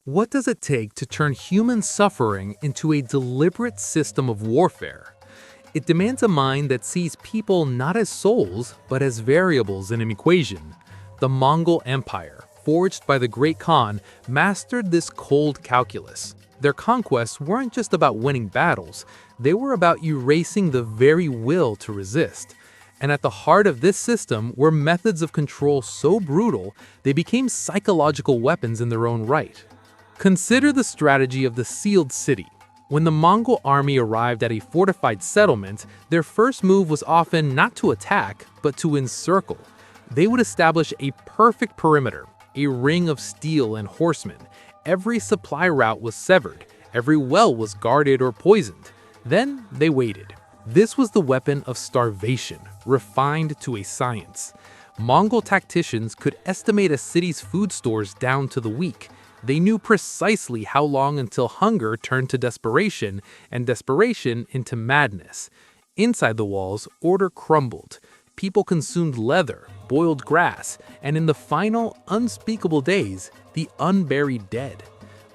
What does it take to turn human suffering into a deliberate system of warfare? It demands a mind that sees people not as souls, but as variables in an equation. The Mongol Empire, forged by the Great Khan, mastered this cold calculus. Their conquests weren't just about winning battles, they were about erasing the very will to resist. And at the heart of this system were methods of control so brutal, they became psychological weapons in their own right. Consider the strategy of the sealed city. When the Mongol army arrived at a fortified settlement, their first move was often not to attack, but to encircle. They would establish a perfect perimeter, a ring of steel and horsemen. Every supply route was severed, every well was guarded or poisoned. Then they waited. This was the weapon of starvation, refined to a science. Mongol tacticians could estimate a city's food stores down to the week. They knew precisely how long until hunger turned to desperation, and desperation into madness. Inside the walls, order crumbled. People consumed leather, boiled grass, and in the final, unspeakable days, the unburied dead.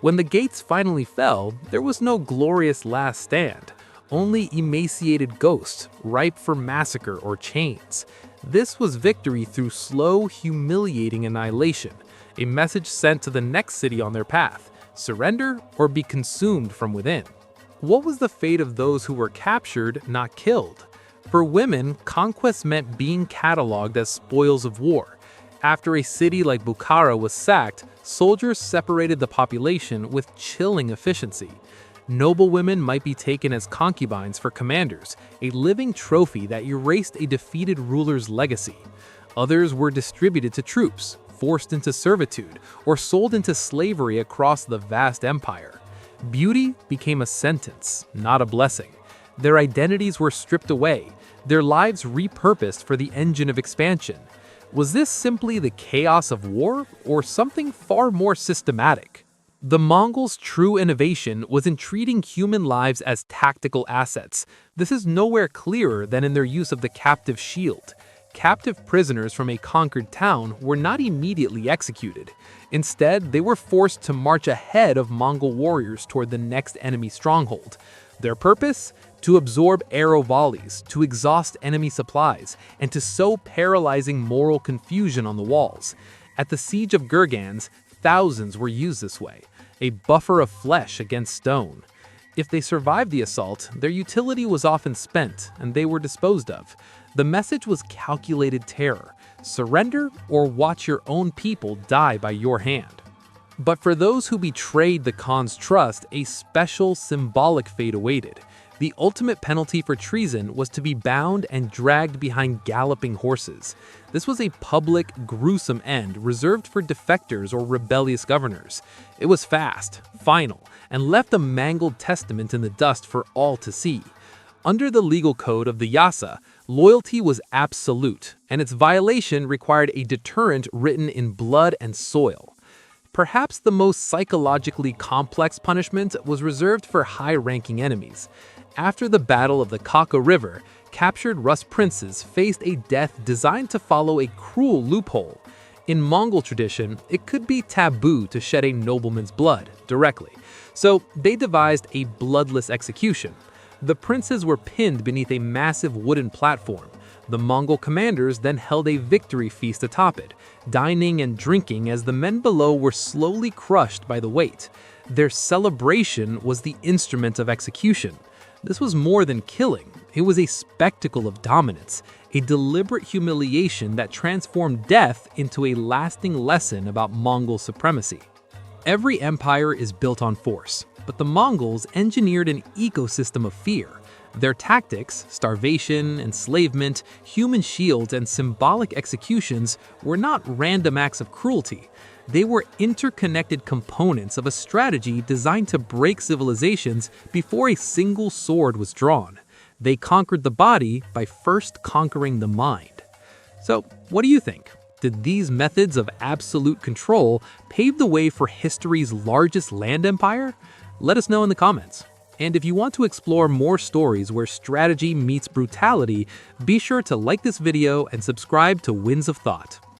When the gates finally fell, there was no glorious last stand, only emaciated ghosts, ripe for massacre or chains. This was victory through slow, humiliating annihilation. A message sent to the next city on their path: surrender or be consumed from within. What was the fate of those who were captured, not killed? For women, conquest meant being cataloged as spoils of war. After a city like Bukhara was sacked, soldiers separated the population with chilling efficiency. Noble women might be taken as concubines for commanders, a living trophy that erased a defeated ruler's legacy. Others were distributed to troops, forced into servitude, or sold into slavery across the vast empire. Beauty became a sentence, not a blessing. Their identities were stripped away, their lives repurposed for the engine of expansion. Was this simply the chaos of war, or something far more systematic? The Mongols' true innovation was in treating human lives as tactical assets. This is nowhere clearer than in their use of the captive shield. Captive prisoners from a conquered town were not immediately executed. Instead, they were forced to march ahead of Mongol warriors toward the next enemy stronghold. Their purpose? To absorb arrow volleys, to exhaust enemy supplies, and to sow paralyzing moral confusion on the walls. At the siege of Gurgans, thousands were used this way, a buffer of flesh against stone. If they survived the assault, their utility was often spent, and they were disposed of. The message was calculated terror: surrender or watch your own people die by your hand. But for those who betrayed the Khan's trust, a special symbolic fate awaited. The ultimate penalty for treason was to be bound and dragged behind galloping horses. This was a public, gruesome end reserved for defectors or rebellious governors. It was fast, final, and left a mangled testament in the dust for all to see. Under the legal code of the Yassa, loyalty was absolute, and its violation required a deterrent written in blood and soil. Perhaps the most psychologically complex punishment was reserved for high-ranking enemies. After the Battle of the Kaka River, captured Rus princes faced a death designed to follow a cruel loophole. In Mongol tradition, it could be taboo to shed a nobleman's blood directly, so they devised a bloodless execution. The princes were pinned beneath a massive wooden platform. The Mongol commanders then held a victory feast atop it, dining and drinking as the men below were slowly crushed by the weight. Their celebration was the instrument of execution. This was more than killing. It was a spectacle of dominance, a deliberate humiliation that transformed death into a lasting lesson about Mongol supremacy. Every empire is built on force, but the Mongols engineered an ecosystem of fear. Their tactics, starvation, enslavement, human shields, and symbolic executions were not random acts of cruelty. They were interconnected components of a strategy designed to break civilizations before a single sword was drawn. They conquered the body by first conquering the mind. So, what do you think? Did these methods of absolute control pave the way for history's largest land empire? Let us know in the comments. And if you want to explore more stories where strategy meets brutality, be sure to like this video and subscribe to Winds of Thought.